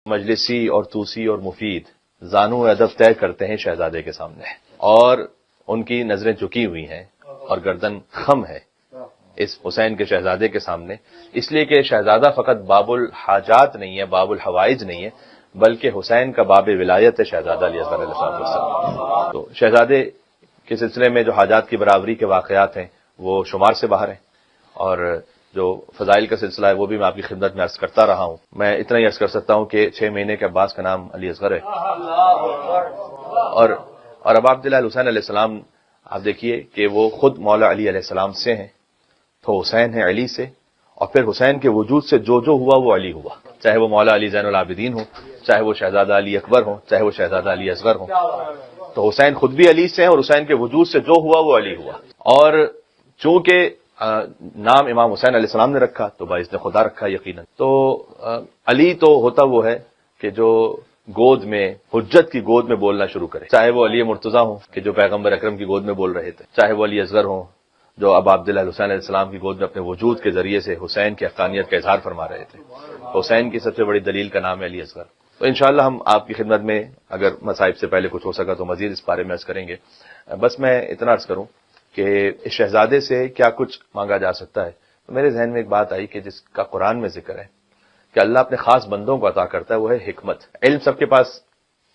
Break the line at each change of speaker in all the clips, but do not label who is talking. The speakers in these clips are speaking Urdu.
مجلسی اور توسی اور مفید زانو ادب طے کرتے ہیں شہزادے کے سامنے، اور ان کی نظریں جھکی ہوئی ہیں اور گردن خم ہے اس حسین کے شہزادے کے سامنے، اس لیے کہ شہزادہ فقط باب الحاجات نہیں ہے، باب الحوائج نہیں ہے، بلکہ حسین کا باب ولایت ہے شہزادہ علی اصغر علیہ السلام۔ تو شہزادے کے سلسلے میں جو حاجات کی برابری کے واقعات ہیں وہ شمار سے باہر ہیں، اور جو فضائل کا سلسلہ ہے وہ بھی میں آپ کی خدمت میں عرض کرتا رہا ہوں۔ میں اتنا ہی عرض کر سکتا ہوں کہ 6 مہینے کے عباس کا نام علی اصغر ہے، اور اب عبداللہ الحسین علیہ السلام آپ دیکھیے کہ وہ خود مولا علی علیہ السلام سے ہیں، تو حسین ہے علی سے، اور پھر حسین کے وجود سے جو جو ہوا وہ علی ہوا، چاہے وہ مولا علی زین العابدین ہو، چاہے وہ شہزادہ علی اکبر ہو، چاہے وہ شہزادہ علی اصغر ہو۔ تو حسین خود بھی علی سے ہیں، اور حسین کے وجود سے جو ہوا وہ علی ہوا، اور چونکہ نام امام حسین علیہ السلام نے رکھا تو باعث نے خدا رکھا یقیناً۔ تو علی تو ہوتا وہ ہے کہ جو گود میں حجت کی گود میں بولنا شروع کرے، چاہے وہ علی مرتضیٰ ہوں کہ جو پیغمبر اکرم کی گود میں بول رہے تھے، چاہے وہ علی اصغر ہوں جو اب عبداللہ الحسین علیہ السلام کی گود میں اپنے وجود کے ذریعے سے حسین کی حقانیت کا اظہار فرما رہے تھے۔ حسین کی سب سے بڑی دلیل کا نام ہے علی اصغر۔ تو انشاءاللہ ہم آپ کی خدمت میں اگر مصائب سے پہلے کچھ ہو سکا تو مزید اس بارے میں عرض کریں گے۔ بس میں اتنا عرض کروں کہ اس شہزادے سے کیا کچھ مانگا جا سکتا ہے، تو میرے ذہن میں ایک بات آئی کہ جس کا قرآن میں ذکر ہے کہ اللہ اپنے خاص بندوں کو عطا کرتا ہے، وہ ہے حکمت۔ علم سب کے پاس،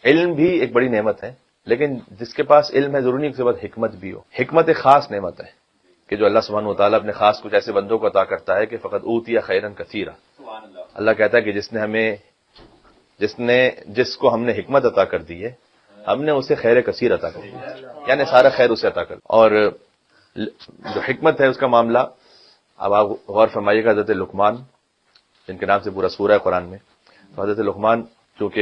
علم بھی ایک بڑی نعمت ہے، لیکن جس کے پاس علم ہے ضروری نہیں کہ اس کے بعد حکمت بھی ہو۔ حکمت ایک خاص نعمت ہے کہ جو اللہ سبحانہ وتعالیٰ اپنے خاص کچھ ایسے بندوں کو عطا کرتا ہے کہ فقط اوتیا خیرن کثیرا۔ اللہ کہتا ہے کہ جس کو ہم نے حکمت عطا کر دی ہے، ہم نے اسے خیر کثیر عطا کر دیا، یعنی سارا خیر اسے عطا کر دیا۔ اور جو حکمت ہے اس کا معاملہ اب آپ غور فرمائیے گا، حضرت لقمان جن کے نام سے پورا سورہ ہے قرآن میں، تو حضرت لقمان چونکہ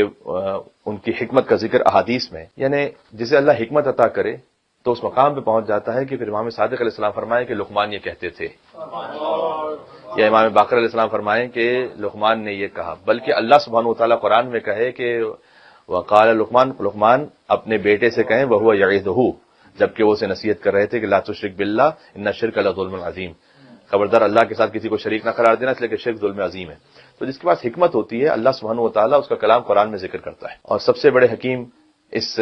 ان کی حکمت کا ذکر احادیث میں، یعنی جسے اللہ حکمت عطا کرے تو اس مقام پہ پہنچ جاتا ہے کہ پھر امام صادق علیہ السلام فرمائے کہ لقمان یہ کہتے تھے، یا امام باقر علیہ السلام فرمائیں کہ لقمان نے یہ کہا، بلکہ اللہ سبحانہ وتعالیٰ قرآن میں کہے کہ وقال لقمان اپنے بیٹے سے کہیں وہو یعظہ، جبکہ وہ اسے نصیحت کر رہے تھے کہ لا تشرک باللہ ان الشرک لظلم عظیم، خبردار اللہ کے ساتھ کسی کو شریک نہ قرار دینا، اس لیے کہ شرک ظلم عظیم ہے۔ تو جس کے پاس حکمت ہوتی ہے اللہ سبحانہ وتعالیٰ اس کا کلام قرآن میں ذکر کرتا ہے، اور سب سے بڑے حکیم اس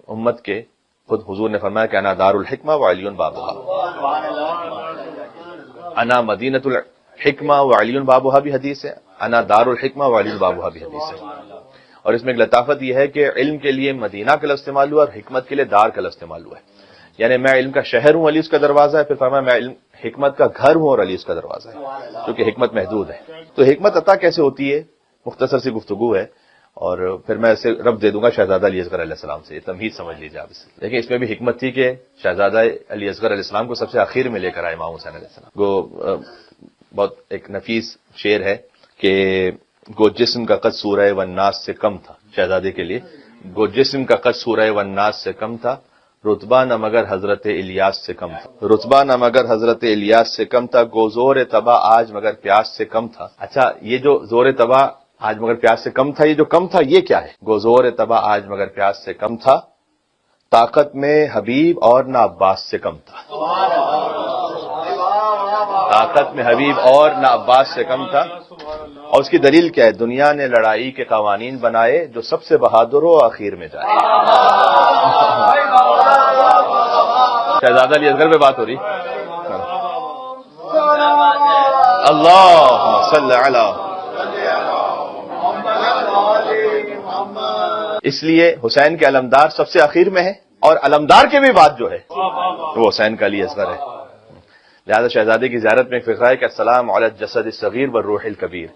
امت کے خود حضور نے فرمایا کہ انا دار الحکمہ وعلی بابھا، انا مدینۃ الحکمہ وعلی بابھا بھی حدیث ہے، انا دار الحکمہ وعلی بابھا بھی حدیث ہے۔ اور اس میں ایک لطافت یہ ہے کہ علم کے لیے مدینہ کا لفظ استعمال ہوا اور حکمت کے لیے دار کا لفظ استعمال ہوا ہے، یعنی میں علم کا شہر ہوں، علی اس کا دروازہ ہے، پھر فرمایا میں حکمت کا گھر ہوں اور علی اس کا دروازہ ہے، کیونکہ حکمت محدود ہے۔ تو حکمت عطا کیسے ہوتی ہے، مختصر سی گفتگو ہے، اور پھر میں اسے رب دے دوں گا شہزادہ علی اصغر علیہ السلام سے، یہ تمہید سمجھ لیجیے آپ اسے۔ لیکن اس میں بھی حکمت تھی کہ شہزادہ علی اصغر علیہ السلام کو سب سے آخر میں لے کر آئے امام حسین علیہ السلام کو۔ بہت ایک نفیس شعر ہے کہ گو جسم کا قد سورہ والناس سے کم تھا، شہزادے کے لیے گو جسم کا قد سورہ والناس سے کم تھا، رتبہ نہ مگر حضرت الیاس سے کم تھا، رتبہ نہ مگر حضرت الیاس سے کم تھا، گو زور تبا آج مگر پیاس سے کم تھا۔ اچھا، یہ جو زور تبا آج مگر پیاس سے کم تھا، یہ جو کم تھا یہ کیا ہے؟ گو زور تبا آج مگر پیاس سے کم تھا، طاقت میں حبیب اور نہ عباس سے کم تھا، طاقت میں حبیب اور نہ عباس سے کم تھا۔ اور اس کی دلیل کیا ہے؟ دنیا نے لڑائی کے قوانین بنائے، جو سب سے بہادر ہو آخر میں جائے۔ شہزادہ علی اصغر پہ بات ہو رہی، اللہم صلی علی، اس لیے حسین کے علمدار سب سے آخر میں ہے، اور علمدار کے بھی بعد جو ہے وہ حسین کا علی اصغر ہے۔ لہذا شہزادے کی زیارت میں ایک فقرہ ہے کہ السلام علی الجسد الصغیر والروح الکبیر،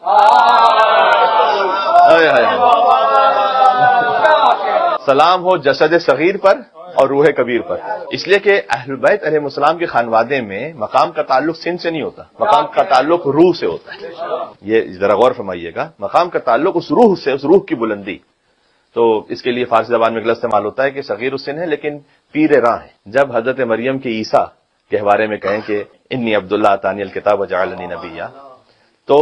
سلام ہو جسد صغیر پر اور روح کبیر پر، اس لیے کہ اہل بیت علیہ السلام کے خانوادے میں مقام کا تعلق سن سے نہیں ہوتا، مقام کا تعلق روح سے ہوتا ہے۔ یہ ذرا غور فرمائیے گا، مقام کا تعلق اس روح سے، اس روح کی بلندی۔ تو اس کے لیے فارسی زبان میں ایک لفظ استعمال ہوتا ہے کہ صغیر السن ہے لیکن پیر راہ ہے۔ جب حضرت مریم کے عیسیٰ کے بارے میں کہیں کہ انی عبداللہ اتانی الکتاب وجعلنی نبیہ، تو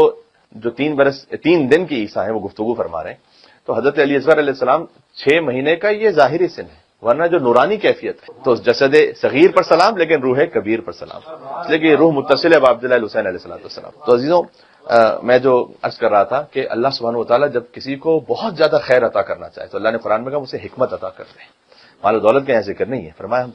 جو 3 دن کی عیسیٰ ہیں وہ گفتگو فرما رہے ہیں، تو حضرت علی اصغر علیہ السلام 6 مہینے کا یہ ظاہری سن ہے، ورنہ جو نورانی کیفیت ہے تو جسد صغیر پر سلام لیکن روح کبیر پر سلام، اس لیے کہ یہ روح متصل ہے عبداللہ الحسین علیہ السلام۔ تو عزیزوں، میں جو عرض کر رہا تھا کہ اللہ سبحانہ و تعالیٰ جب کسی کو بہت زیادہ خیر عطا کرنا چاہے تو اللہ نے قرآن میں کہا اسے حکمت عطا کرتے ہیں. مال و دولت کا یہاں ذکر نہیں ہے، فرمایا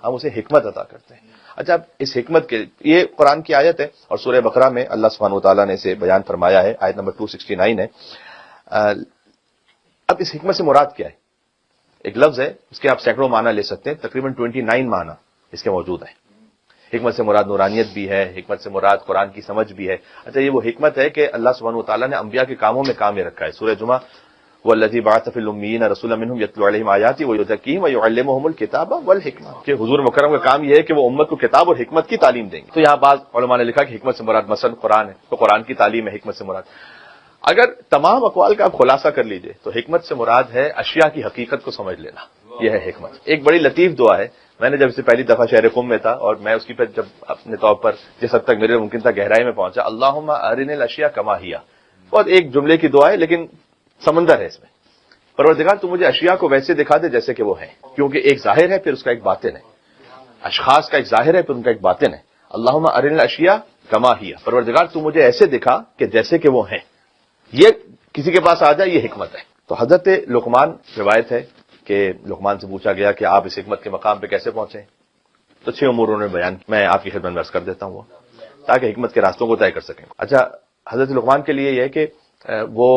ہم اسے حکمت عطا کرتے ہیں. اچھا، اب اس حکمت کے یہ قرآن کی آیت ہے اور سورہ بقرہ میں اللہ سبحانہ و تعالیٰ نے اسے بیان فرمایا ہے، آیت نمبر 269 ہے. اب اس حکمت سے مراد کیا ہے؟ ایک لفظ ہے، اس کے آپ سینکڑوں معنی لے سکتے ہیں، تقریباً 29 معنی اس کے موجود ہیں. حکمت سے مراد نورانیت بھی ہے، حکمت سے مراد قرآن کی سمجھ بھی ہے. اچھا، یہ وہ حکمت ہے کہ اللہ سبحانہ و تعالیٰ نے انبیاء کے کاموں میں کام یہ رکھا ہے. سورہ جمعہ والذی بعث فی الامیین رسولا منہم یتلو علیہم آیاتہ ویزکیہم ویعلمہم الکتاب والحکمہ، کہ حضور مکرم کا کام یہ ہے کہ وہ امت کو کتاب اور حکمت کی تعلیم دیں گے. تو یہاں بعض علماء نے لکھا کہ حکمت سے مراد مثلا قرآن ہے، تو قرآن کی تعلیم ہے حکمت سے مراد. اگر تمام اقوال کا آپ خلاصہ کر لیجئے تو حکمت سے مراد ہے اشیاء کی حقیقت کو سمجھ لینا. یہ ہے حکمت. ایک بڑی لطیف دعا ہے، میں نے جب اسے پہلی دفعہ شہر قم میں تھا اور میں اس کی پھر جب اپنے طور پر جس حد تک میرے ممکن تھا گہرائی میں پہنچا، اللہم ارنی الاشیاء کما ہی، بہت ایک جملے کی دعا ہے لیکن سمندر ہے اس میں. پروردگار تو مجھے اشیاء کو ویسے دکھا دے جیسے کہ وہ ہیں، کیونکہ ایک ظاہر ہے پھر اس کا ایک باطن ہے. اشخاص کا ایک ظاہر ہے پھر ان کا ایک باطن ہے. اللہم ارنی الاشیاء کما ہی، پروردگار تو مجھے ایسے دکھا کہ جیسے کہ وہ ہیں. یہ کسی کے پاس آ جائے یہ حکمت ہے. تو حضرت لقمان، روایت ہے کہ لقمان سے پوچھا گیا کہ آپ اس حکمت کے مقام پہ کیسے پہنچے، تو 6 امور انہوں نے بیان کی. میں آپ کی خدمت میں عرض کر دیتا ہوں تاکہ حکمت کے راستوں کو طے کر سکیں. اچھا، حضرت لقمان کے لیے یہ ہے کہ وہ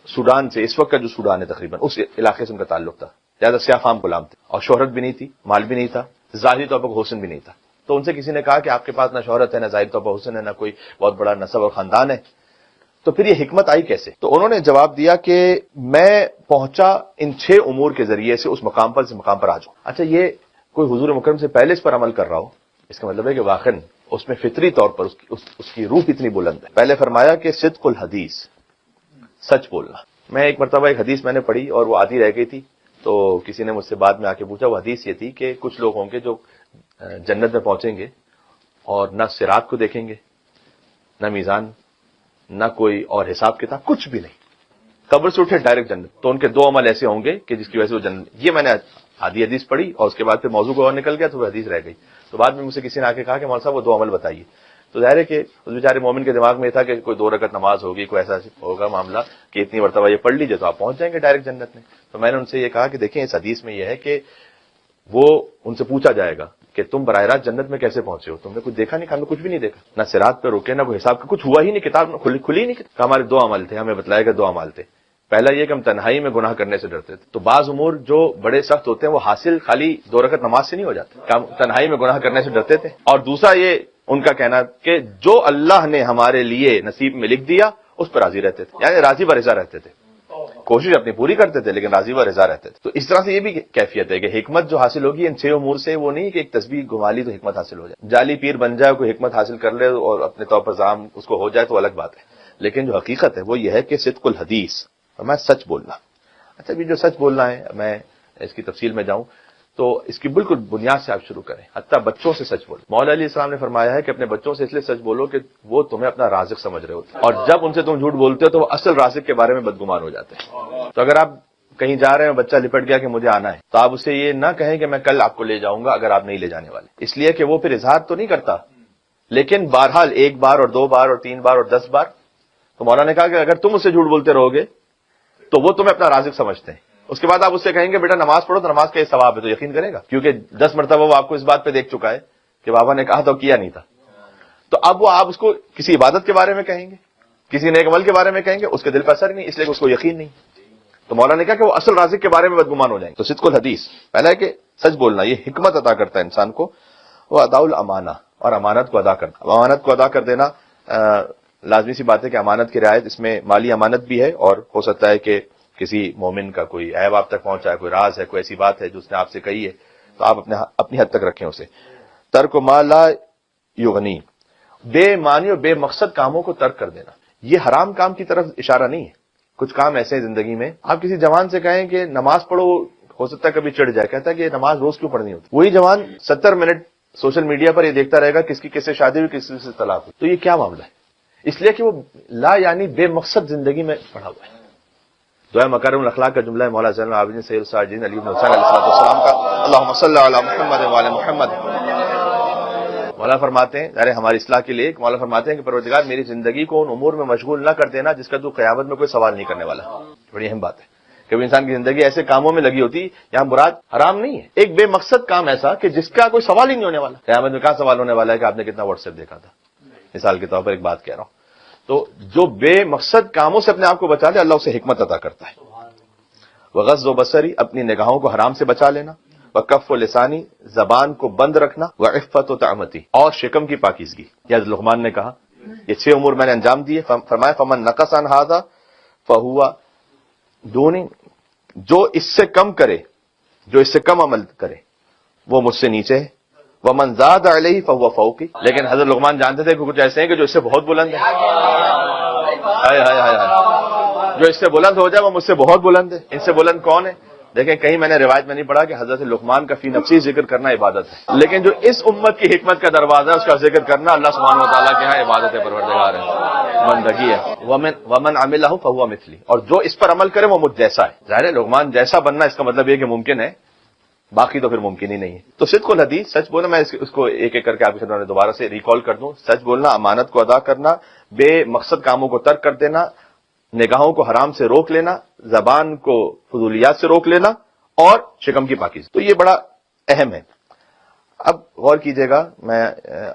سوڈان سے، اس وقت کا جو سوڈان ہے تقریباً اس علاقے سے ان کا تعلق تھا. زیادہ سیاہ فام غلام تھے اور شہرت بھی نہیں تھی، مال بھی نہیں تھا، ظاہری طور پر حسن بھی نہیں تھا. تو ان سے کسی نے کہا کہ آپ کے پاس نہ شہرت ہے، نہ ظاہری طور پر حسن ہے، نہ کوئی بہت بڑا نسب اور خاندان ہے، تو پھر یہ حکمت آئی کیسے؟ تو انہوں نے جواب دیا کہ میں پہنچا ان 6 امور کے ذریعے سے اس مقام پر، اس مقام پر آ جاؤں. اچھا، یہ کوئی حضور مکرم سے پہلے اس پر عمل کر رہا ہو، اس کا مطلب ہے کہ واقعاً اس میں فطری طور پر اس کی روح اتنی بلند ہے. پہلے فرمایا کہ صدق الحدیث، سچ بولنا. میں ایک مرتبہ ایک حدیث میں نے پڑھی اور وہ آدھی رہ گئی تھی، تو کسی نے مجھ سے بعد میں آ کے پوچھا. وہ حدیث یہ تھی کہ کچھ لوگ ہوں گے جو جنت میں پہنچیں گے اور نہ صراط کو دیکھیں گے، نہ میزان، نہ کوئی اور حساب کتاب، کچھ بھی نہیں. قبر سے اٹھے ڈائریکٹ جنت. تو ان کے 2 عمل ایسے ہوں گے کہ جس کی وجہ سے وہ جنت. یہ میں نے آدھی حدیث پڑھی اور اس کے بعد پھر موضوع کو اور نکل گیا تو وہ حدیث رہ گئی. تو بعد میں مجھ سے کسی نے آ کے کہا کہ مولوی صاحب وہ 2 عمل بتائیے. تو ظاہر ہے کہ اس بیچارے مومن کے دماغ میں یہ تھا کہ کوئی 2 رکعت نماز ہوگی، کوئی ایسا ہوگا معاملہ کہ اتنی مرتبہ یہ پڑھ لیجیے تو آپ پہنچ جائیں گے ڈائریکٹ جنت میں. تو میں نے ان سے یہ کہا کہ دیکھیں اس حدیث میں یہ ہے کہ وہ ان سے پوچھا جائے گا کہ تم براہ راست جنت میں کیسے پہنچے ہو، تم نے کچھ دیکھا نہیں، ہم نے کچھ بھی نہیں دیکھا، نہ صراط پہ رکے، نہ کوئی حساب کا، کچھ ہوا ہی نہیں، کتاب کھلی نہیں. ہمارے 2 عمل تھے، ہمیں بتلایا گیا 2 عمل تھے. پہلا یہ کہ ہم تنہائی میں گناہ کرنے سے ڈرتے تھے. تو بعض امور جو بڑے سخت ہوتے ہیں وہ حاصل خالی 2 رکعت نماز سے نہیں ہو جاتے، ہم تنہائی میں گناہ کرنے سے ڈرتے تھے. اور دوسرا یہ ان کا کہنا کہ جو اللہ نے ہمارے لیے نصیب میں لکھ دیا اس پر راضی رہتے تھے، یعنی راضی و رضا رہتے تھے. کوشش اپنی پوری کرتے تھے لیکن راضی و رضا رہتے تھے. تو اس طرح سے یہ بھی کیفیت ہے کہ حکمت جو حاصل ہوگی ان 6 امور سے، وہ نہیں کہ ایک تسبیح گھما لی تو حکمت حاصل ہو جائے، جعلی پیر بن جائے، کوئی حکمت حاصل کر لے اور اپنے طور پر زعم اس کو ہو جائے تو الگ بات ہے. لیکن جو حقیقت ہے وہ یہ ہے کہ صدق الحدیث، میں سچ بولنا. اچھا، بھی جو سچ بولنا ہے، میں اس کی تفصیل میں جاؤں تو اس کی بالکل بنیاد سے آپ شروع کریں. حتیٰ بچوں سے سچ بولیں. مولا علیہ السلام نے فرمایا ہے کہ اپنے بچوں سے اس لیے سچ بولو کہ وہ تمہیں اپنا رازق سمجھ رہے ہوتے ہیں، اور جب ان سے تم جھوٹ بولتے ہو تو وہ اصل رازق کے بارے میں بدگمان ہو جاتے ہیں. تو اگر آپ کہیں جا رہے ہیں، بچہ لپٹ گیا کہ مجھے آنا ہے، تو آپ اسے یہ نہ کہیں کہ میں کل آپ کو لے جاؤں گا اگر آپ نہیں لے جانے والے، اس لیے کہ وہ پھر اظہار تو نہیں کرتا لیکن بہرحال 1 بار اور 2 بار اور 3 بار اور 10 بار. تو مولا نے کہا کہ اگر تم اس سے جھوٹ بولتے رہو گے تو وہ تمہیں اپنا رازق سمجھتے ہیں. اس کے بعد آپ اس سے کہیں گے بیٹا نماز پڑھو تو نماز کا یہ ثواب ہے، تو یقین کرے گا کیونکہ 10 مرتبہ وہ آپ کو اس بات پہ دیکھ چکا ہے کہ بابا نے کہا تو کیا نہیں تھا. تو اب وہ آپ اس کو کسی عبادت کے بارے میں کہیں گے، کسی نیک عمل کے بارے میں کہیں گے، اس کے دل پر اثر نہیں، اس لیے کہ اس کو یقین نہیں. تو مولا نے کہا کہ وہ اصل رازق کے بارے میں بدگمان ہو جائیں گے. تو صدق الحدیث پہلا ہے کہ سچ بولنا، یہ حکمت عطا کرتا ہے انسان کو. وہ ادا الامانہ، اور امانت کو ادا کرنا. امانت کو ادا کر دینا لازمی سی بات ہے کہ امانت کی رعایت، اس میں مالی امانت بھی ہے اور ہو سکتا ہے کہ کسی مومن کا کوئی عیب آپ تک پہنچا ہے، کوئی راز ہے، کوئی ایسی بات ہے جو اس نے آپ سے کہی ہے، تو آپ اپنی حد تک رکھیں اسے. ترک ما لا یغنی، بے معنی اور بے مقصد کاموں کو ترک کر دینا. یہ حرام کام کی طرف اشارہ نہیں ہے. کچھ کام ایسے ہیں زندگی میں، آپ کسی جوان سے کہیں کہ نماز پڑھو، ہو سکتا ہے کبھی چڑھ جائے، کہتا ہے کہ نماز روز کیوں پڑھنی ہوتی. وہی جوان 70 منٹ سوشل میڈیا پر یہ دیکھتا رہے گا کس کی کس سے شادی ہوئی، کس سے طلاق ہوئی. تو یہ کیا معاملہ ہے؟ اس لیے کہ وہ لا یعنی بے مقصد زندگی میں پڑا ہوا ہے. دعا مکارم الاخلاق کا جملہ ہے مولا زین العابدین سید الساجدین علی بن حسین علیہ السلام کا، اللہم صلی علی محمد وعلی محمد مولانا فرماتے ہیں، ظاہر ہماری اصلاح کے لیے مولانا فرماتے ہیں کہ پروردگار میری زندگی کو ان امور میں مشغول نہ کر دینا جس کا تو قیامت میں کوئی سوال نہیں کرنے والا. بڑی اہم بات ہے. کبھی انسان کی زندگی ایسے کاموں میں لگی ہوتی، یہاں مراد حرام نہیں ہے، ایک بے مقصد کام ایسا کہ جس کا کوئی سوال ہی نہیں ہونے والا. قیامت میں کہاں سوال ہونے والا ہے کہ آپ نے کتنا واٹس ایپ دیکھا تھا، مثال کے طور پر ایک بات کہہ رہا ہوں. تو جو بے مقصد کاموں سے اپنے آپ کو بچا لے اللہ اسے حکمت عطا کرتا ہے. وغض و بصری، اپنی نگاہوں کو حرام سے بچا لینا. وکف و لسانی، زبان کو بند رکھنا. وعفت و تعمتی، اور شکم کی پاکیزگی. یہ حضرت لقمان نے کہا یہ 6 امور میں نے انجام دیے. فرمایا فمن نقص عن ھذا فہو دونی، جو اس سے کم کرے، جو اس سے کم عمل کرے وہ مجھ سے نیچے ہے. ومن زاد علیہ فہو فوقی، لیکن حضرت لقمان جانتے تھے کہ کچھ ایسے ہیں کہ جو اس سے بہت بلند ہے. ہائے ہائے ہائے ہائے، جو اس سے بلند ہو جائے وہ مجھ سے بہت بلند ہے. ان سے بلند کون ہے؟ دیکھیں کہیں میں نے روایت میں نہیں پڑھا کہ حضرت لقمان کا فی نفسی ذکر کرنا عبادت ہے، لیکن جو اس امت کی حکمت کا دروازہ ہے اس کا ذکر کرنا اللہ سبحانہ و تعالیٰ کے ہاں عبادت پروردگار ہے، بندگی ہے. ومن عملہ فہو مثلی، اور جو اس پر عمل کرے وہ مجھ جیسا ہے. ظاہر ہے لقمان جیسا بننا اس کا مطلب یہ کہ ممکن ہے، باقی تو پھر ممکن ہی نہیں ہے. تو صدق الحدیث، سچ بولنا، میں اس کو ایک ایک کر کے آپ کی خدمت میں دوبارہ سے ریکال کر دوں. سچ بولنا، امانت کو ادا کرنا، بے مقصد کاموں کو ترک کر دینا، نگاہوں کو حرام سے روک لینا، زبان کو فضولیات سے روک لینا، اور شکم کی پاکیزگی. تو یہ بڑا اہم ہے. اب غور کیجئے گا، میں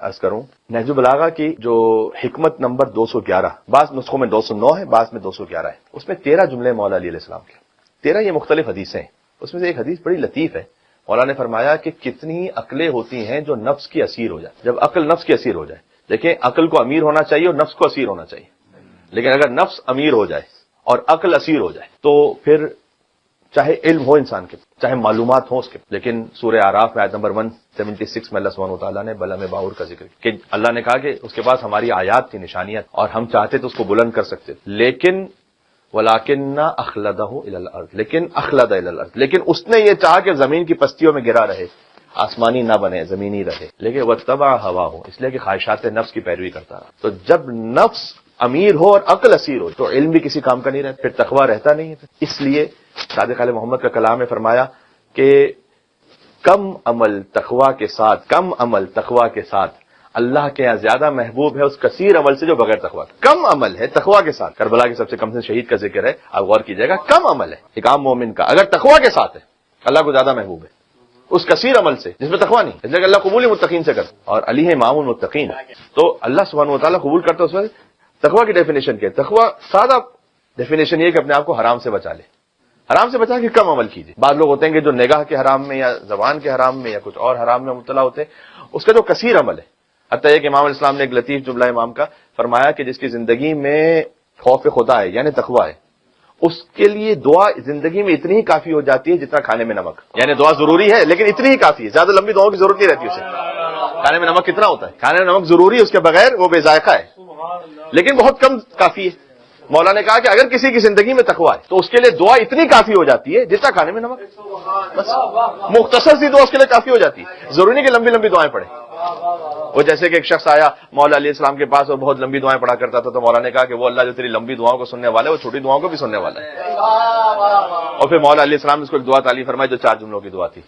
عرض کروں نہج البلاغہ کی جو حکمت نمبر 211، بعض نسخوں میں 209 ہے، بعض میں 211 ہے، اس میں 13 جملے مولا علیہ السلام کے. 13 یہ مختلف حدیثیں ہیں. اس میں سے ایک حدیث بڑی لطیف ہے. مولا نے فرمایا کہ کتنی عقلیں ہوتی ہیں جو نفس کی اسیر ہو جائے. جب عقل نفس کی اسیر ہو جائے، دیکھیں عقل کو امیر ہونا چاہیے اور نفس کو اسیر ہونا چاہیے، لیکن اگر نفس امیر ہو جائے اور عقل اسیر ہو جائے تو پھر چاہے علم ہو انسان کے، چاہے معلومات ہوں اس کے، لیکن سورہ اعراف میں آیت نمبر 176 میں اللہ سبحانہ وتعالیٰ نے بلم باور کا ذکر کہ اللہ نے کہا کہ اس کے پاس ہماری آیات تھی، نشانیات، اور ہم چاہتے تو اس کو بلند کر سکتے، لیکن وَلَٰكِنَّ أَخْلَدَهُ إِلَى الْأَرْضِ، لیکن أَخْلَدَ إِلَى الْأَرْضِ، لیکن اس نے یہ چاہا کہ زمین کی پستیوں میں گرا رہے، آسمانی نہ بنے، زمینی رہے، لیکن وَاتَّبَعَ هَوَاهُ، اس لیے کہ خواہشات نفس کی پیروی کرتا رہا. تو جب نفس امیر ہو اور عقل اسیر ہو تو علم بھی کسی کام کا نہیں رہتا، پھر تقویٰ رہتا نہیں ہے. اس لیے صادق علیہ محمد کا کلام میں فرمایا کہ کم عمل تقویٰ کے ساتھ، کم عمل تقویٰ کے ساتھ اللہ کے یہاں زیادہ محبوب ہے اس کثیر عمل سے جو بغیر تقویٰ. کم عمل ہے تقویٰ کے ساتھ. کربلا کے سب سے کم سے شہید کا ذکر ہے، آپ غور کیجئے گا، کم عمل ہے ایک عام مومن کا اگر تقویٰ کے ساتھ ہے اللہ کو زیادہ محبوب ہے اس کثیر عمل سے جس میں تقویٰ نہیں. اس لیے کہ اللہ قبول متقین سے کرتا، اور علی ہے امام المتقین. تو اللہ سبحانہ و تعالیٰ قبول کرتا ہے. اس میں تقویٰ کی ڈیفینیشن کیا ہے؟ تقویٰ سادہ ڈیفینیشن یہ کہ اپنے آپ کو حرام سے بچا لے، حرام سے بچا کے کم عمل کیجیے. بعض لوگ ہوتے ہیں کہ جو نگاہ کے حرام میں یا زبان کے حرام میں یا کچھ اور حرام میں مبتلا ہوتے ہیں، اس کا جو کثیر عمل ہے. حتیٰ یہ کہ امام علیہ السلام نے ایک لطیف جملہ امام کا فرمایا کہ جس کی زندگی میں خوف خدا ہے یعنی تقویٰ ہے، اس کے لیے دعا زندگی میں اتنی ہی کافی ہو جاتی ہے جتنا کھانے میں نمک. یعنی دعا ضروری ہے لیکن اتنی ہی کافی ہے، زیادہ لمبی دعاؤں کی ضرورت نہیں رہتی اسے. کھانے میں نمک کتنا ہوتا ہے؟ کھانے میں نمک ضروری ہے، اس کے بغیر وہ بے ذائقہ ہے، لیکن بہت کم کافی ہے. مولا نے کہا کہ اگر کسی کی زندگی میں تقویٰ ہے تو اس کے لیے دعا اتنی کافی ہو جاتی ہے جتنا کھانے میں نمک. بس مختصر سی دعا اس کے لیے کافی ہو جاتی ہے، ضروری نہیں کہ لمبی لمبی دعائیں پڑھیں. وہ جیسے کہ ایک شخص آیا مولا علیہ السلام کے پاس اور بہت لمبی دعائیں پڑھا کرتا تھا، تو مولا نے کہا کہ وہ اللہ جو تیری لمبی دعاؤں کو سننے والا ہے وہ چھوٹی دعاؤں کو بھی سننے والا ہے. اور پھر مولا علیہ السلام نے اس کو ایک دعا تعلیم فرمائی جو 4 جملوں کی دعا تھی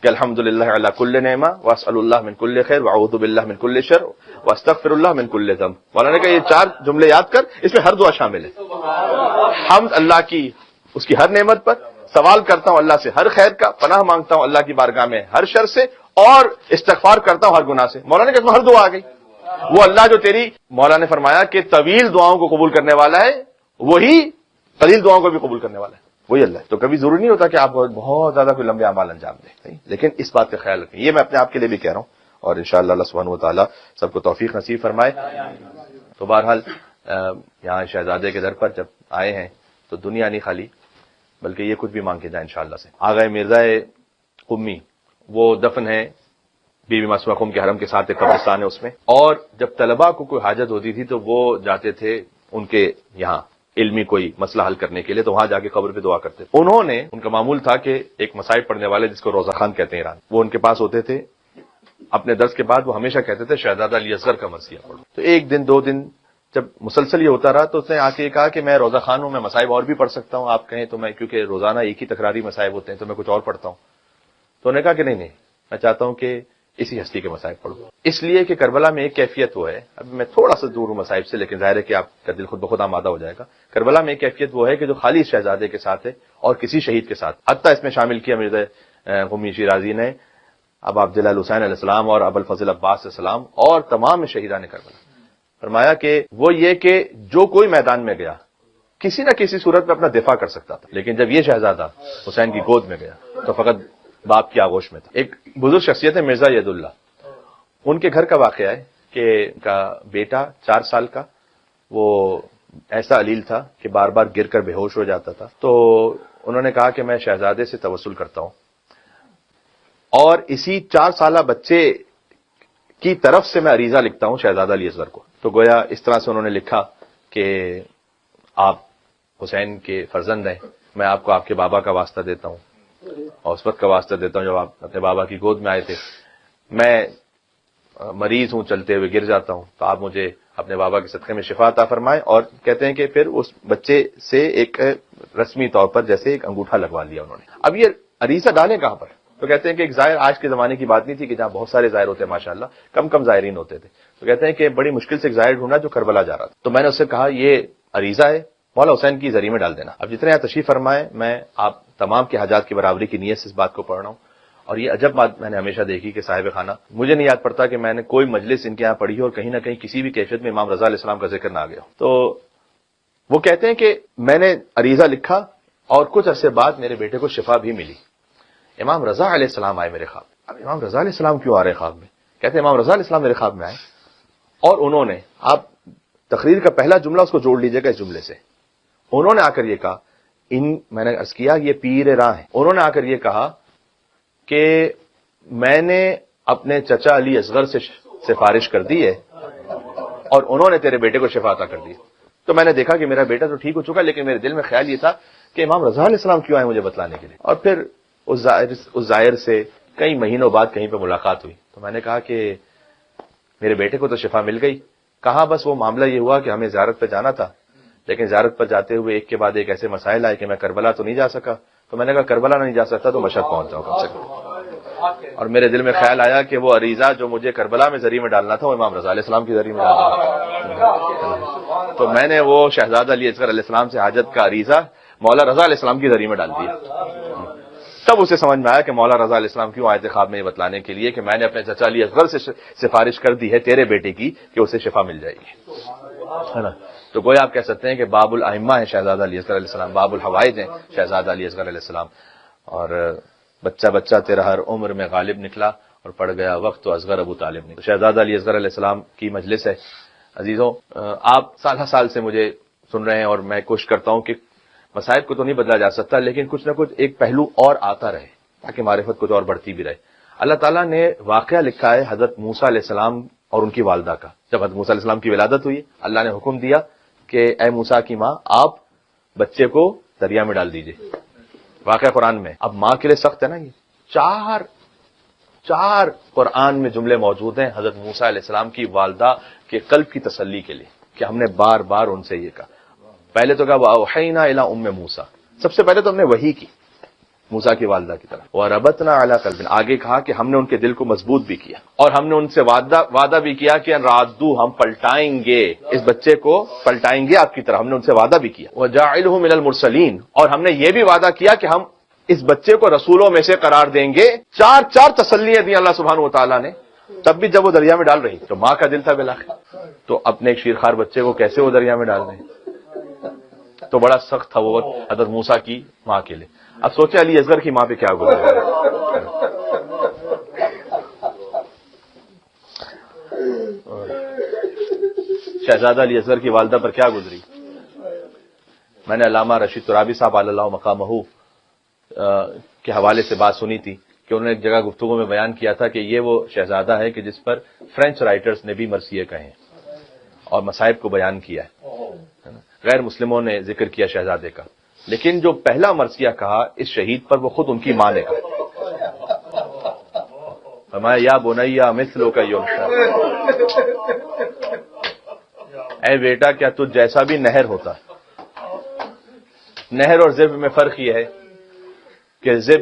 کہ الحمدللہ علی کل نعمہ واسأل اللہ من کل خیر واعوذ باللہ من کل شر واستغفر اللہ من کل ذنب. مولا نے کہا یہ 4 جملے یاد کر، اس میں ہر دعا شامل ہے. حمد اللہ کی اس کی ہر نعمت پر، سوال کرتا ہوں اللہ سے ہر خیر کا، پناہ مانگتا ہوں اللہ کی بارگاہ میں ہر شر سے، اور استغفار کرتا ہوں ہر گناہ سے. مولا نے کہا ہر دعا آ گئی. وہ اللہ جو تیری، مولا نے فرمایا کہ طویل دعاؤں کو قبول کرنے والا ہے وہی قلیل دعاؤں کو بھی قبول کرنے والا ہے، وہی اللہ ہے. تو کبھی ضروری نہیں ہوتا کہ آپ بہت زیادہ کوئی لمبے اعمال انجام دیں، لیکن اس بات کا خیال رکھیں. یہ میں اپنے آپ کے لیے بھی کہہ رہا ہوں، اور انشاءاللہ اللہ سبحانہ و تعالیٰ سب کو توفیق نصیب فرمائے. تو بہرحال یہاں شہزادے کے در پر جب آئے ہیں تو دنیا نہیں خالی، بلکہ یہ کچھ بھی مانگ کے جائیں انشاءاللہ سے. آغا مرزا قمی وہ دفن ہے بی بی معصومہ قم کے حرم کے ساتھ، ایک قبرستان ہے اس میں. اور جب طلباء کو کوئی حاجت ہوتی تھی تو وہ جاتے تھے ان کے یہاں علمی کوئی مسئلہ حل کرنے کے لیے، تو وہاں جا کے قبر پہ دعا کرتے تھے. انہوں نے، ان کا معمول تھا کہ ایک مصائب پڑھنے والے جس کو روزہ خان کہتے ہیں ایران، وہ ان کے پاس ہوتے تھے. اپنے درس کے بعد وہ ہمیشہ کہتے تھے شہزادہ علی اصغر کا مرثیہ پڑھو. تو ایک دن 2 دن جب مسلسل یہ ہوتا رہا تو اس نے آ کے کہا کہ میں روزہ خان ہوں، میں مصائب اور بھی پڑھ سکتا ہوں، آپ کہیں تو میں، کیونکہ روزانہ ایک ہی تکراری مصائب ہوتے ہیں تو میں کچھ اور پڑھتا ہوں. تو انہوں نے کہا کہ نہیں، میں چاہتا ہوں کہ اسی ہستی کے مصائب پڑھو. اس لیے کہ کربلا میں ایک کیفیت وہ ہے، اب میں تھوڑا سا دور ہوں مصائب سے، لیکن ظاہر ہے کہ آپ کا دل خود بخود آمادہ ہو جائے گا. کربلا میں ایک کیفیت وہ ہے کہ جو خالی شہزادے کے ساتھ ہے اور کسی شہید کے ساتھ. حتیٰ اس میں شامل کیا مرزا قمی شیرازی نے اب عبداللہ الحسین علیہ السلام اور ابو الفضل عباس علیہ السلام اور تمام شہیدان کربلا. فرمایا کہ وہ یہ کہ جو کوئی میدان میں گیا کسی نہ کسی صورت میں اپنا دفاع کر سکتا تھا، لیکن جب یہ شہزادہ حسین کی گود میں گیا تو فقط باپ کی آغوش میں تھا. ایک بزرگ شخصیت ہے مرزا ید اللہ، ان کے گھر کا واقعہ ہے کہ ان کا بیٹا 4 سال کا وہ ایسا علیل تھا کہ بار بار گر کر بے ہوش ہو جاتا تھا. تو انہوں نے کہا کہ میں شہزادے سے توسل کرتا ہوں اور اسی 4 سالہ بچے کی طرف سے میں عریضہ لکھتا ہوں شہزادہ علی اصغر کو. تو گویا اس طرح سے انہوں نے لکھا کہ آپ حسین کے فرزند ہیں، میں آپ کو آپ کے بابا کا واسطہ دیتا ہوں اور اس وقت کا واسطہ دیتا ہوں جب آپ اپنے بابا کی گود میں آئے تھے. میں مریض ہوں، چلتے ہوئے گر جاتا ہوں، تو آپ مجھے اپنے بابا کے صدقے میں شفا عطا فرمائیں. اور کہتے ہیں کہ پھر اس بچے سے ایک رسمی طور پر جیسے ایک انگوٹھا لگوا لیا انہوں نے. اب یہ عریضہ ڈالیں کہاں پر؟ تو کہتے ہیں کہ ایک ظاہر آج کے زمانے کی بات نہیں تھی کہ جہاں بہت سارے ظاہر ہوتے ہیں ماشاءاللہ، کم ظاہرین ہوتے تھے. تو کہتے ہیں کہ بڑی مشکل سے ایک ظاہر ڈھونڈا جو کربلا جا رہا تھا. تو میں نے اس سے کہا یہ عریضہ ہے، مولا حسین کی زری میں ڈال دینا. اب جتنے یہاں تشریف فرمائے، میں آپ تمام کے حاجات کی برابری کی نیت سے اس بات کو پڑھ رہا ہوں. اور یہ عجب بات میں نے ہمیشہ دیکھی کہ صاحب خانہ، مجھے نہیں یاد پڑتا کہ میں نے کوئی مجلس ان کے یہاں پڑھی ہو اور کہیں نہ کہیں کسی بھی کیفیت میں امام رضا علیہ السلام کا ذکر نہ آ گیا. تو وہ کہتے ہیں کہ میں نے عریضہ لکھا اور کچھ عرصے بعد میرے بیٹے کو شفا بھی ملی. امام رضا علیہ السلام آئے میرے خواب. اب امام رضا علیہ السلام کیوں آ رہے خواب میں؟ کہتے ہیں امام رضا علیہ السلام میرے خواب میں آئے اور انہوں نے، آپ تقریر کا پہلا جملہ اس کو جوڑ لیجئے گا اس جملے سے، انہوں نے آ کر یہ کہا، میں نے عرض کیا یہ پیر راہ ہیں، انہوں نے آ کر یہ کہا کہ میں نے اپنے چچا علی اصغر سے سفارش کر دی ہے اور انہوں نے تیرے بیٹے کو شفا عطا کر دی. تو میں نے دیکھا کہ میرا بیٹا تو ٹھیک ہو چکا، لیکن میرے دل میں خیال یہ تھا کہ امام رضا علیہ السلام کیوں آئے مجھے بتلانے کے لیے. اور پھر اس ظاہر سے کئی مہینوں بعد کہیں پہ ملاقات ہوئی تو میں نے کہا کہ میرے بیٹے کو تو شفا مل گئی. کہا بس وہ معاملہ یہ ہوا کہ ہمیں زیارت پہ جانا تھا، لیکن زیارت پر جاتے ہوئے ایک کے بعد ایک ایسے مسائل آئے کہ میں کربلا تو نہیں جا سکا. تو میں نے کہا کربلا نہیں جا سکتا تو مشہد پہنچ جاؤں کم سے کم. اور میرے دل میں خیال آیا کہ وہ عریضہ جو مجھے کربلا میں ذریعے میں ڈالنا تھا وہ امام رضا علیہ السلام کے ذریعے میں ڈالنا. تو میں نے وہ شہزادہ علی اصغر علیہ السلام سے حاجت کا عریضہ مولا رضا علیہ السلام کے ذریعے میں ڈال دیا. تب اسے سمجھ میں آیا کہ مولا رضا علیہ السلام کیوں آئے تھے خواب میں یہ بتلانے کے لیے کہ میں نے اپنے چچا علی اصغر سے سفارش کر دی ہے تیرے بیٹے کی کہ اسے شفا مل جائے گی، ہے نا. تو گویا آپ کہہ سکتے ہیں کہ باب الائمہ ہے شہزادہ علی اصغر علیہ السلام، باب الحوائج ہیں شہزادہ علی اصغر علیہ السلام. اور بچہ تیرا ہر عمر میں غالب نکلا اور پڑ گیا وقت تو اصغر ابو طالب نکلا. شہزادہ علی اصغر علیہ السلام کی مجلس ہے. عزیزوں، آپ سال سال سے مجھے سن رہے ہیں اور میں کوشش کرتا ہوں کہ مسائل کو تو نہیں بدلا جا سکتا، لیکن کچھ نہ کچھ ایک پہلو اور آتا رہے تاکہ معرفت کچھ اور بڑھتی بھی رہے. اللہ تعالیٰ نے واقعہ لکھا ہے حضرت موسیٰ علیہ السلام اور ان کی والدہ کا. جب حضرت موسیٰ علیہ السلام کی ولادت ہوئی، اللہ نے حکم دیا کہ اے موسیٰ کی ماں آپ بچے کو دریا میں ڈال دیجئے. واقعہ قرآن میں. اب ماں کے لیے سخت ہے نا یہ. چار قرآن میں جملے موجود ہیں حضرت موسیٰ علیہ السلام کی والدہ کے قلب کی تسلی کے لیے کہ ہم نے بار بار ان سے یہ کہا. پہلے تو کہا وَأَوْحَيْنَا إِلَىٰ أُمِّ مُوسَىٰ، سب سے پہلے تو ہم نے وحی کی موسیٰ کی والدہ کی طرف. وَرَبَطْنَا عَلَىٰ قَلْبٍ، آگے کہا کہ ہم نے ان کے دل کو مضبوط بھی کیا اور ہم نے ان سے وعدہ بھی کیا کہ رادو ہم پلٹائیں گے اس بچے کو، پلٹائیں گے آپ کی طرف. ہم نے ان سے وعدہ بھی کیا. وَجَاعِلُهُ مِنَ الْمُرْسَلِينَ، اور ہم نے یہ بھی وعدہ کیا کہ ہم اس بچے کو رسولوں میں سے قرار دیں گے. چار تسلیاں دی اللہ سبحانہ و تعالیٰ نے. تب بھی جب وہ دریا میں ڈال رہی تو ماں کا دل تھا بالآخر، تو اپنے ایک شیرخوار بچے کو کیسے وہ دریا میں ڈال دیں. تو بڑا سخت تھا وہ وقت حضرت موسیٰ کی ماں کے لیے. اب سوچے علی اصغر کی ماں پہ کیا گزرا. شہزادہ علی اصغر کی والدہ پر کیا گزری. میں نے علامہ رشید ترابی صاحب علی اللہ مقامہ کے حوالے سے بات سنی تھی کہ انہوں نے ایک جگہ گفتگو میں بیان کیا تھا کہ یہ وہ شہزادہ ہے کہ جس پر فرینچ رائٹرز نے بھی مرثیے کہے اور مصائب کو بیان کیا ہے. غیر مسلموں نے ذکر کیا شہزادے کا، لیکن جو پہلا مرثیہ کہا اس شہید پر وہ خود ان کی ماں نے کہا. فرمایا یا بنیا مثلک یمشا، اے بیٹا کیا تجھ جیسا بھی نہر ہوتا. نہر اور زب میں فرق یہ ہے کہ زب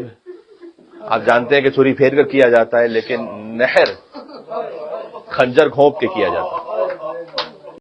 آپ جانتے ہیں کہ چھری پھیر کر کیا جاتا ہے، لیکن نہر خنجر گھونپ کے کیا جاتا ہے.